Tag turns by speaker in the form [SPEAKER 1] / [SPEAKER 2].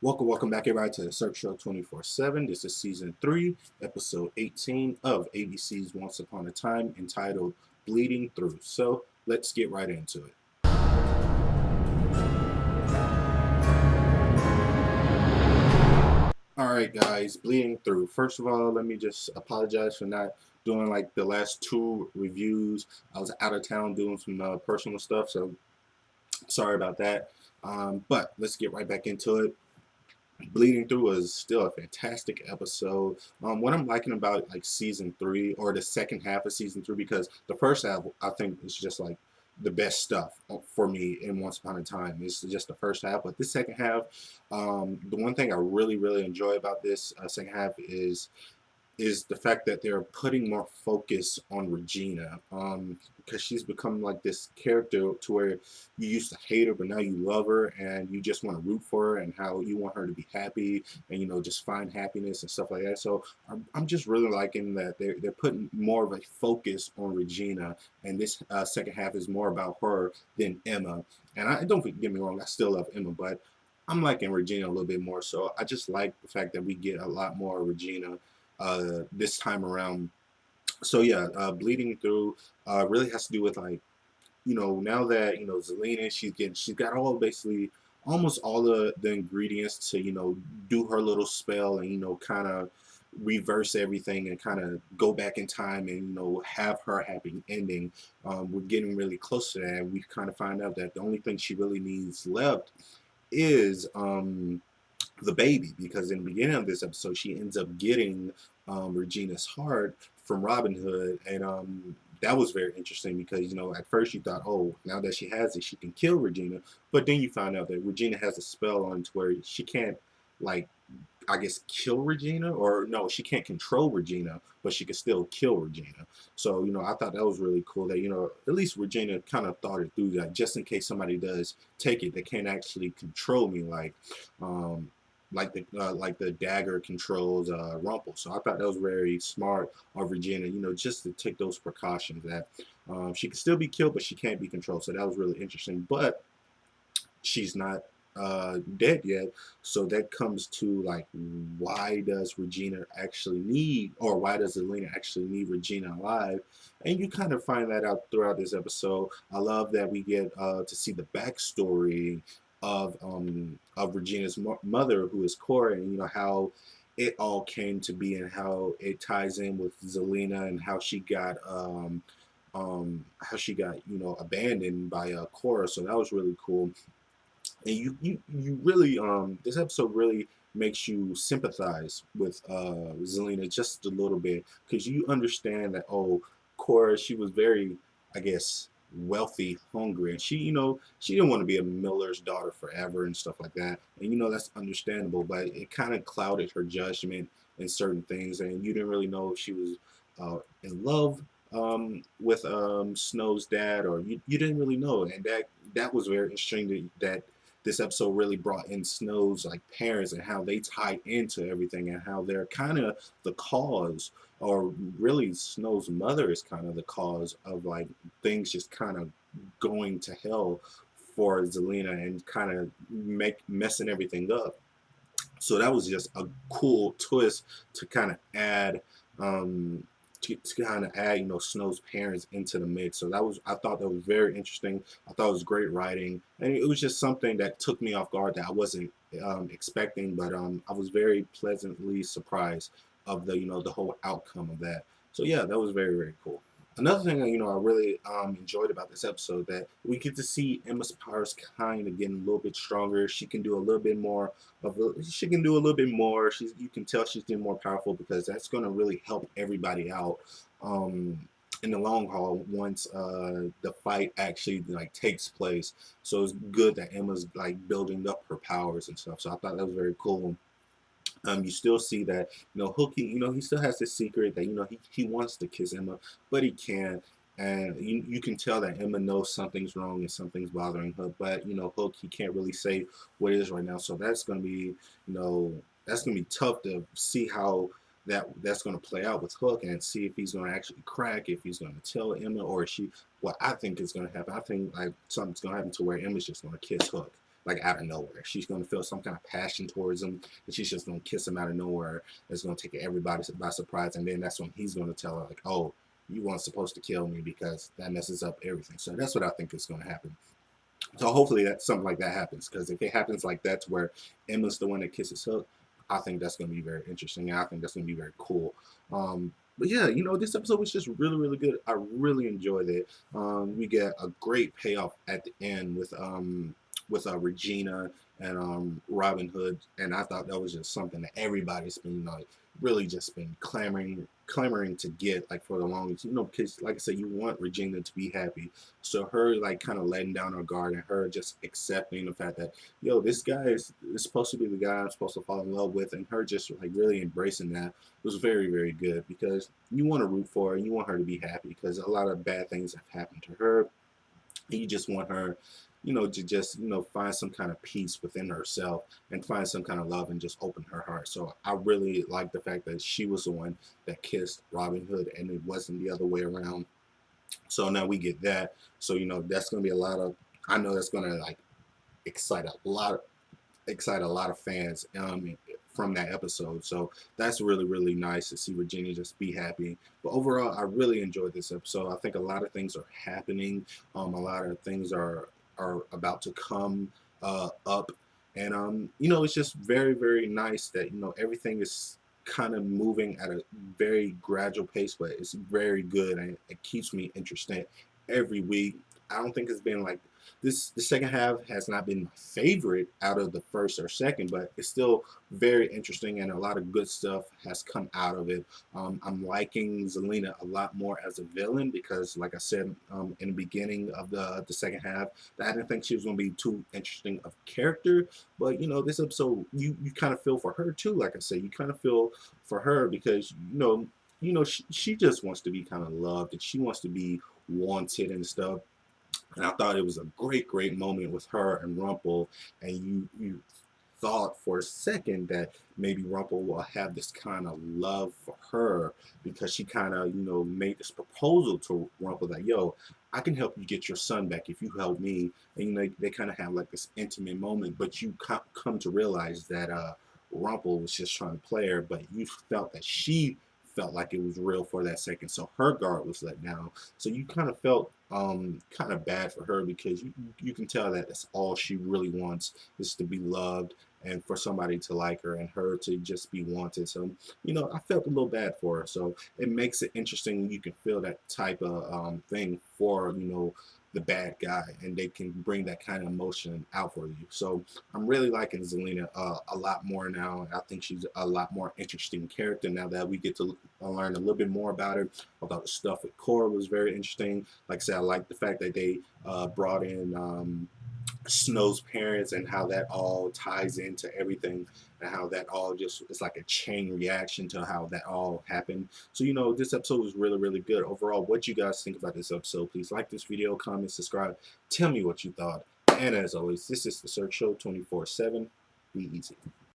[SPEAKER 1] Welcome back, everybody, to the Cirque Show 24/7. This is season 3, episode 18 of ABC's Once Upon a Time, entitled Bleeding Through. So let's get right into it. Alright, guys, Bleeding Through. First of all, let me just apologize for not doing like the last 2 reviews. I was out of town doing some personal stuff, so sorry about that. But let's get right back into it. Bleeding Through was still a fantastic episode. What I'm liking about like season 3 or the second half of season 3, because the first half I think is just like the best stuff for me in Once Upon a Time. It's just the first half, but this second half, the one thing I really enjoy about this second half is the fact that they're putting more focus on Regina, because she's become like this character to where you used to hate her, but now you love her and you just want to root for her and how you want her to be happy and just find happiness and stuff like that. So I'm just really liking that they're putting more of a focus on Regina, and this second half is more about her than Emma. And I don't get me wrong, I still love Emma, but I'm liking Regina a little bit more. So I just like the fact that we get a lot more Regina this time around. So yeah, Bleeding Through really has to do with, like, now that Zelina, she's got all, basically almost all the ingredients to do her little spell and kind of reverse everything and kind of go back in time and have her happy ending. We're getting really close to that. We kind of find out that the only thing she really needs left is the baby, because in the beginning of this episode she ends up getting Regina's heart from Robin Hood, and that was very interesting because at first you thought, oh, now that she has it, she can kill Regina, but then you find out that Regina has a spell on to where she can't, like, I guess, kill Regina, or no, she can't control Regina, but she can still kill Regina. So I thought that was really cool that at least Regina kind of thought it through, that just in case somebody does take it, they can't actually control me um, like the dagger controls Rumple. So I thought that was very smart of Regina, just to take those precautions that she can still be killed, but she can't be controlled. So that was really interesting. But she's not dead yet, so that comes to, like, why does Regina actually need, or why does Zelina actually need Regina alive? And you kind of find that out throughout this episode. I love that we get to see the backstory of Regina's mother, who is Cora, and how it all came to be and how it ties in with Zelina and how she got abandoned by Cora. So that was really cool. And you really, this episode really makes you sympathize with Zelina just a little bit, because you understand that, oh, Cora, she was very, I guess, wealthy, hungry, and she didn't want to be a miller's daughter forever and stuff like that. And that's understandable, but it kind of clouded her judgment in certain things, and you didn't really know if she was in love with Snow's dad, or you didn't really know. And that was very interesting, that this episode really brought in Snow's, like, parents and how they tie into everything, and how they're kind of the cause, or really Snow's mother is kind of the cause of, like, things just kind of going to hell for Zelina and kind of messing everything up. So that was just a cool twist to kind of add Snow's parents into the mix. So I thought that was very interesting. I thought it was great writing, and it was just something that took me off guard that I wasn't expecting, but I was very pleasantly surprised of the whole outcome of that. So yeah, that was very cool. Another thing that I really enjoyed about this episode, that we get to see Emma's powers kind of getting a little bit stronger. She can do a little bit more she can do a little bit more. You can tell she's getting more powerful, because that's going to really help everybody out in the long haul once the fight actually, like, takes place. So it's good that Emma's, like, building up her powers and stuff. So I thought that was very cool. You still see that, Hooky, he still has this secret that, he wants to kiss Emma, but he can't. And you can tell that Emma knows something's wrong and something's bothering her, but, Hook, he can't really say what it is right now. So that's going to be, tough to see how that's going to play out with Hook, and see if he's going to actually crack, if he's going to tell Emma, or what I think is going to happen. I think, like, something's going to happen to where Emma's just going to kiss Hook. like out of nowhere. She's gonna feel some kind of passion towards him, and she's just gonna kiss him out of nowhere. It's gonna take everybody by surprise, and then that's when he's gonna tell her like, "Oh, you weren't supposed to kill me," because that messes up everything. So that's what I think is gonna happen. So hopefully that something like that happens, because if it happens like that's where Emma's the one that kisses Hook, I think that's going to be very interesting, and I think that's going to be very cool. But yeah, this episode was just really, really good. I really enjoyed it. We get a great payoff at the end with Regina and Robin Hood, and I thought that was just something that everybody's been like really just been clamoring to get like for the longest, because like I said, you want Regina to be happy. So her like kind of letting down her guard, and her just accepting the fact that, yo, this guy is supposed to be the guy I'm supposed to fall in love with, and her just like really embracing that was very, very good, because you want to root for her, and you want her to be happy, because a lot of bad things have happened to her. You just want her, to just, find some kind of peace within herself, and find some kind of love, and just open her heart. So I really like the fact that she was the one that kissed Robin Hood, and it wasn't the other way around. So now we get that. So, that's going to be a lot of, I know that's going to like excite a lot of fans from that episode. So that's really, really nice to see Virginia just be happy. But overall, I really enjoyed this episode. I think a lot of things are happening. A lot of things are about to come up. And it's just very, very nice that everything is kind of moving at a very gradual pace, but it's very good, and it keeps me interested every week. I don't think it's been like this. The second half has not been my favorite out of the first or second, but it's still very interesting, and a lot of good stuff has come out of it. I'm liking Zelena a lot more as a villain, because like I said in the beginning of the second half, I didn't think she was going to be too interesting of character. But this episode, you kind of feel for her too. Like I said, you kind of feel for her, because she just wants to be kind of loved, and she wants to be wanted and stuff. And I thought it was a great, great moment with her and Rumple. And you thought for a second that maybe Rumple will have this kind of love for her, because she kind of, made this proposal to Rumple that, yo, I can help you get your son back if you help me. And, they kind of have like this intimate moment, but you come to realize that Rumple was just trying to play her, but you felt that she felt like it was real for that second, so her guard was let down. So you kind of felt kind of bad for her, because you can tell that that's all she really wants, is to be loved, and for somebody to like her, and her to just be wanted. So I felt a little bad for her. So it makes it interesting. You can feel that type of thing for the bad guy, and they can bring that kind of emotion out for you. So I'm really liking Zelena a lot more now. I think she's a lot more interesting character now that we get to learn a little bit more about her. I thought the stuff with Cora was very interesting. Like I said, I like the fact that they brought in Snow's parents, and how that all ties into everything, and how that all just it's like a chain reaction to how that all happened. So this episode was really, really good overall. What you guys think about this episode? Please like this video, comment, subscribe, tell me what you thought. And as always, this is the Search Show 24/7. Be easy.